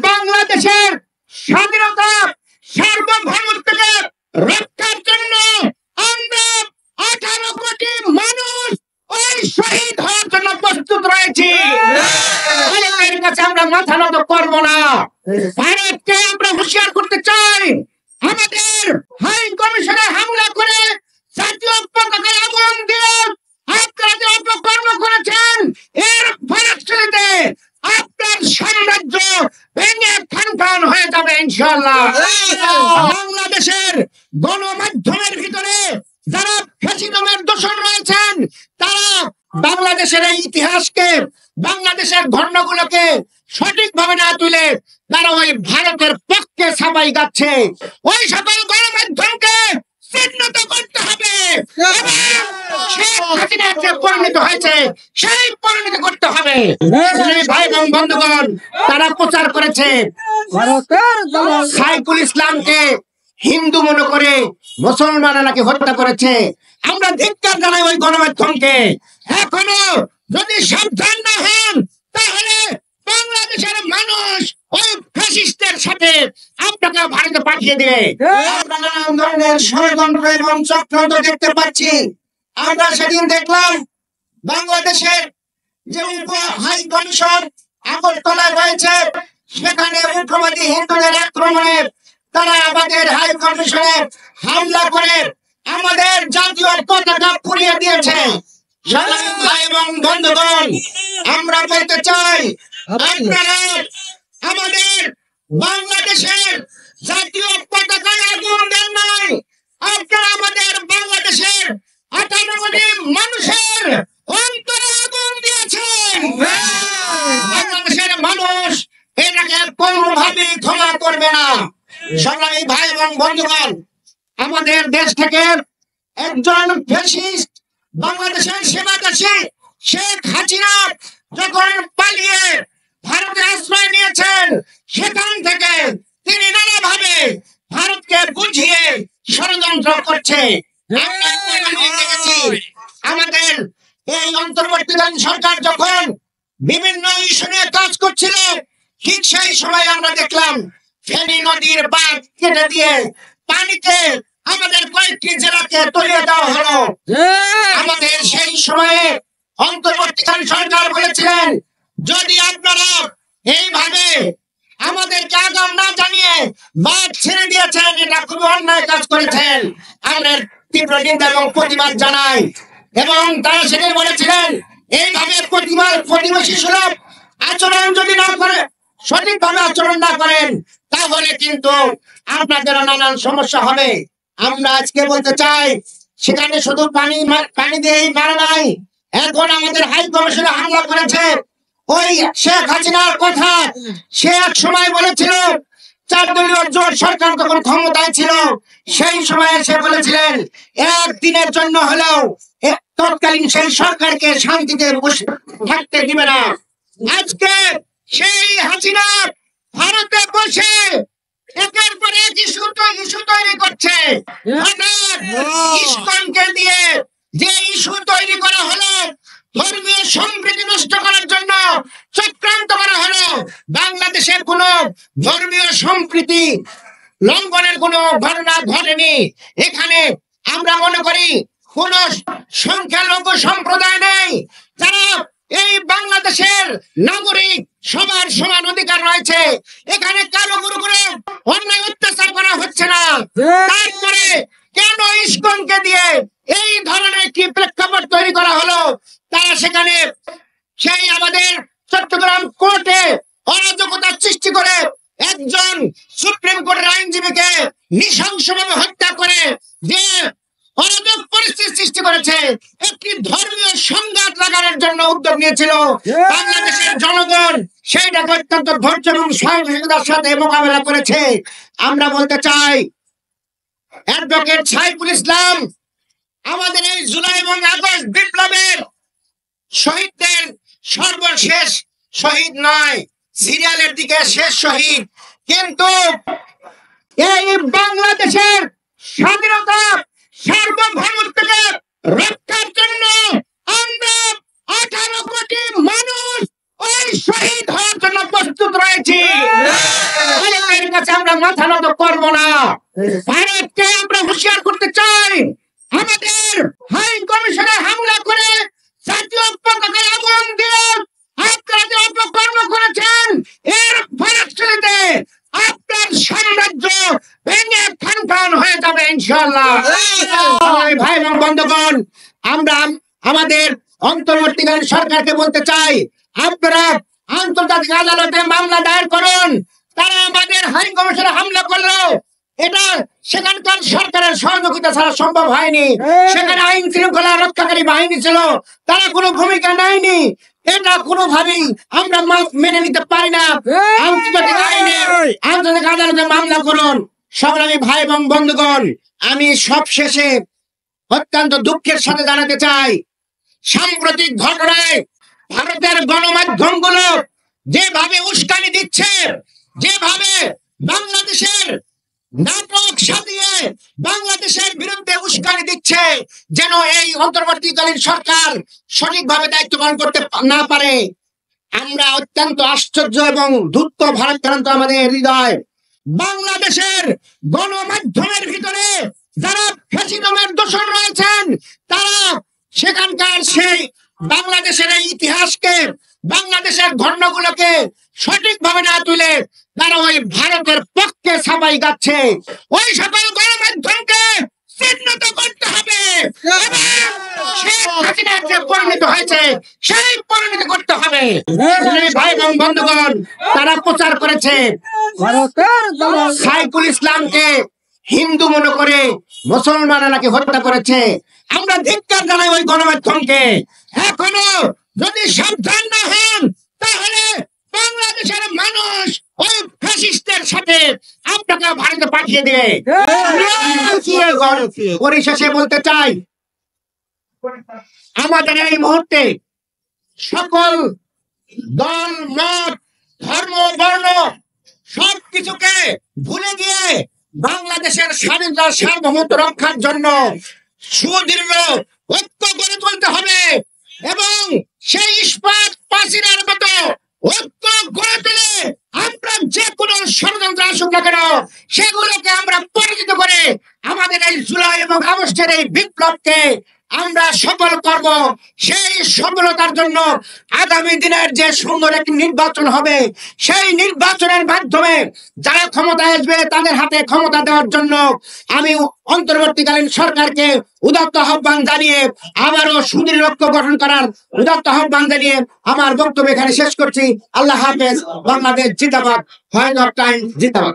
বাংলাদেশের স্বাধীনতা সার্বভৌমত্বকে রক্ষার জন্য আমরা 18 কোটি মানুষ ওই শহীদ হওয়ার জন্য প্রস্তুত রয়েছি। ভারতের কাছে আমরা মাথা নত করব না। ভারতকে আমরা হুঁশিয়ার করতে চাই, আমাদের হাই কমিশনে হামলা করে জাতীয় পতাকায় আগুন দিয়ে আপনারা যে অপকর্ম করেছেন, এর ফলশ্রুতিতে আপনার সাম্রাজ্য ভেঙে খানখান হয়ে যাবে ইনশাআল্লাহ। বাংলাদেশের গণমাধ্যমের ভিতরে যারা ফ্যাসিজমের দোষর রয়েছেন, তারা বাংলাদেশের এই ইতিহাসকে, বাংলাদেশের ঘটনাগুলোকে সঠিকভাবে না তুলে তারা ওই ভারতের পক্ষে সাবাই গাচ্ছে। ওই সকল গণমাধ্যমকে চিহ্নিত করতে হবে, শেখ হাসিনা যে পরিণত হয়েছে সেই পরিণত করতে হবে। ভাই এবং বন্ধুগণ, তারা প্রচার করেছে সাইফুল ইসলামকে হিন্দু মনে করে মুসলমানরা নাকি হত্যা করেছে। আমরা ধিক্কার জানাই ওই গণমাধ্যমকে। এখনো যদি সাবধান না হন, তাহলে বাংলাদেশের মানুষ ওই ফ্যাসিস্টের সাথে আপনাকে ভারতে পাঠিয়ে দেবে। আমরা নানান ধরনের ষড়যন্ত্র এবং চক্রান্ত দেখতে পাচ্ছি। আমরা সেদিন দেখলাম বাংলাদেশের যে হাই কমিশন আগরতলায় রয়েছে, সেখানে উগ্রবাদী হিন্দুদের আক্রমণে তারা আমাদের হাই কমিশনে হামলা করে আমাদের জাতীয় পতাকা পুড়িয়ে দিয়েছে। ভাই এবং বন্ধুগণ, আমরা বলতে চাই, আপনারা আমাদের বাংলাদেশের জাতীয় পতাকায় আগুন দেন নাই, আপনারা আমাদের বাংলাদেশের 18 কোটি মানুষের অন্তরে আগুন দিয়েছেন। বাংলাদেশের মানুষ এটাকে কোনোভাবেই ক্ষমা করবে না। সংগ্রামী ভাই এবং বন্ধুগণ, আমাদের দেশ থেকে একজন ফ্যাসিস্ট বাংলাদেশের সেনাদাসী শেখ হাসিনা যখন পালিয়ে ভারতে আশ্রয় নিয়েছেন, সেখান থেকে তিনি নানাভাবে ভারতকে বুঝিয়ে ষড়যন্ত্র করছে। আমাদের এই অন্তর্বর্তীকালীন সরকার যখন বিভিন্ন ইস্যু নিয়ে কাজ করছিল, ঠিক সেই সময় আমরা দেখলাম ফেনী নদীর বাঁধ কেটে দিয়ে পানিতে আমাদের কয়েকটি জেলাকে তলিয়ে দেওয়া হলো। আমাদের সেই সময়ে অন্তর্বর্তীকালীন সরকার বলেছিলেন, যদি আপনারা এইভাবে আমাদেরকে আগাম না জানিয়ে বাঁধ ছেড়ে দিয়েছেন, এটা খুব অন্যায় কাজ করেছেন। আমরা তীব্র নিন্দা এবং প্রতিবাদ জানাই। এবং তারা সেদিন বলেছিলেন, এইভাবে প্রতিবেশী সুলভ আচরণ যদি না করে, সঠিকভাবে আচরণ না করেন, তাহলে কিন্তু আপনাদের নানান সমস্যা হবে। আমরা আজকে বলতে চাই, সেখানে শুধু পানি দিয়েই মারা নাই, এখন আমাদের হাই কমিশনে হামলা করেছে। ওই শেখ হাসিনার কথা সে এক সময় বলেছিল, 4 দলীয় জোট সরকার তখন ক্ষমতায় ছিল, সেই সময়ে সে বলেছিলেন একদিনের জন্য হলেও তৎকালীন সেই সরকারকে শান্তিতে থাকতে দিবে না। আজকে সেই হাসিনা ভারতে বসে একের পর এক ইস্যু তৈরি করছে। ইসকনকে দিয়ে যে ইস্যু তৈরি করা হলো, ধর্মীয় সম্প্রীতি নষ্ট করার জন্য চক্রান্ত করা হলো। বাংলাদেশের কোন ধর্মীয় সম্প্রীতি লঙ্ঘনের কোন ঘটনা ঘটেনি। এখানে আমরা মনে করি কোন সংখ্যালঘু সম্প্রদায় নেই, যারা এই বাংলাদেশের নাগরিক, সবার সমান অধিকার রয়েছে। এখানে কারো উপরে অন্যায় অত্যাচার করা হচ্ছে না। তারপরে কেন ইসকনকে দিয়ে এই ধরনের একটি প্রেক্ষাপট তৈরি করা হলো? তারা সেখানে সেই আমাদের চট্টগ্রাম কোর্টে অরাজকতা সৃষ্টি করে একজন সুপ্রিম কোর্টের আইনজীবীকে নৃশংসভাবে হত্যা করে যে অরাজক পরিস্থিতি সৃষ্টি করেছে, একটি ধর্মীয় সংঘাত লাগানোর জন্য উদ্যোগ নিয়েছিল বাংলাদেশের জনগণ। সেইটাকে অত্যন্ত ধৈর্য এবং সহিংসতার সাথে মোকাবেলা করেছে। আমরা বলতে চাই, অ্যাডভোকেট সাইফুল ইসলাম আমাদের এই জুলাই এবং আগস্ট বিপ্লবের শহীদদের সর্বশেষ শহীদ নয়, সিরিয়ালের দিকে শেষ শহীদ। কিন্তু এই বাংলাদেশের স্বাধীনতা সার্বভৌমত্বকে রক্ষার জন্য আমরা 18 কোটি মানুষ ওই শহীদ হওয়ার জন্য প্রস্তুত রয়েছি। কাছে আমরা মাথা নত করব না। ভারতকে আমরা হুঁশিয়ার করতে চাই, আমাদের হাই কমিশনে হামলা করে জাতীয় পতাকায় আগুন দিয়ে আপনারা যে অপকর্ম করেছেন, এর ফলশ্রুতিতে আপনার সাম্রাজ্য ভেঙে খান হয়ে যাবে ইনশাআল্লাহ। ভাই এবং বন্ধুগণ, আমরা আমাদের অন্তর্বর্তীকালীন সরকারকে বলতে চাই, আপনারা আন্তর্জাতিক আদালতে মামলা দায়ের করুন। তারা আমাদের হাই কমিশনে হামলা করলো, এটা সেখানকার সরকারের সহযোগিতা ছাড়া সম্ভব হয়নি। সেখানে আইন শৃঙ্খলা রক্ষাকারী বাহিনী ছিল, তারা কোনো ভূমিকা নেয়নি। এটা কোনোভাবেই আমরা মেনে নিতে পারি না। আন্তর্জাতিক আইনে আন্তর্জাতিক আদালতে মামলা করুন। সংগ্রামী ভাই এবং বন্ধুগণ, আমি সবশেষে অত্যন্ত দুঃখের সাথে জানাতে চাই, সাম্প্রতিক ঘটনায় ভারতের গণমাধ্যমগুলো যেভাবে উস্কানি দিচ্ছে, যেভাবে বাংলাদেশের নাটক সাজিয়ে বাংলাদেশের বিরুদ্ধে উস্কানি দিচ্ছে, যেন এই অন্তর্বর্তীকালীন সরকার সঠিকভাবে দায়িত্ব পালন করতে না পারে। আমরা অত্যন্ত আশ্চর্য এবং দুঃখ ভারাক্রান্ত আমাদের হৃদয়। বাংলাদেশের গণমাধ্যমের ভিতরে যারা ফ্যাসিজমের দোষর রয়েছেন, তারা সেখানকার সেই বাংলাদেশের এই ইতিহাসকে, বাংলাদেশের ঘটনাগুলোকে সঠিকভাবে না তুলে তারা ওই ভারতের পক্ষে ছাপাই গাচ্ছে। ওই সকল গণমাধ্যমকে চিহ্নিত করতে হবে, পরিণত হয়েছে সেই পরিণত করতে হবে। ভাই এবং বন্ধুগণ, তারা প্রচার করেছে সাইফুল ইসলামকে হিন্দু মনে করে মুসলমানরা নাকি হত্যা করেছে। আমরা ধিক্কার জানাই ওই গণমাধ্যমকে। এখনো যদি সাবধান না হন, তাহলে বাংলাদেশের মানুষ ওই ফ্যাসিস্টের সাথে আপনাকে ভারতে পাঠিয়ে দেবে। পরিশেষে বলতে চাই, আমাদের এই মুহূর্তে সকল দল, মত, ধর্ম, বর্ণ সবকিছুকে ভুলে গিয়ে বাংলাদেশের স্বাধীনতা সার্বভৌমত্ব রক্ষার জন্য সুদৃঢ় ঐক্য গড়ে তুলতে হবে এবং সেই ইস্পাত প্রাচীরের মতো ঐক্য গড়ে তুলে আমরা যে কোনো ষড়যন্ত্র আসুক না কেন সেগুলোকে আমরা পরাজিত করে আমাদের এই জুলাই এবং আগস্টের এই বিপ্লবকে আমরা সফল করব। সেই সফলতার জন্য আগামী দিনের যে সুন্দর একটি নির্বাচন হবে, সেই নির্বাচনের মাধ্যমে যারা ক্ষমতায় আসবে তাদের হাতে ক্ষমতা দেওয়ার জন্য আমি অন্তর্বর্তীকালীন সরকারকে উদাত্ত আহ্বান জানিয়ে আবারও সুদৃঢ় ঐক্য গঠন করার উদাত্ত আহ্বান জানিয়ে আমার বক্তব্য এখানে শেষ করছি। আল্লাহ হাফেজ। বাংলাদেশ জিন্দাবাদ। ভয়েস অফ টাইম জিন্দাবাদ।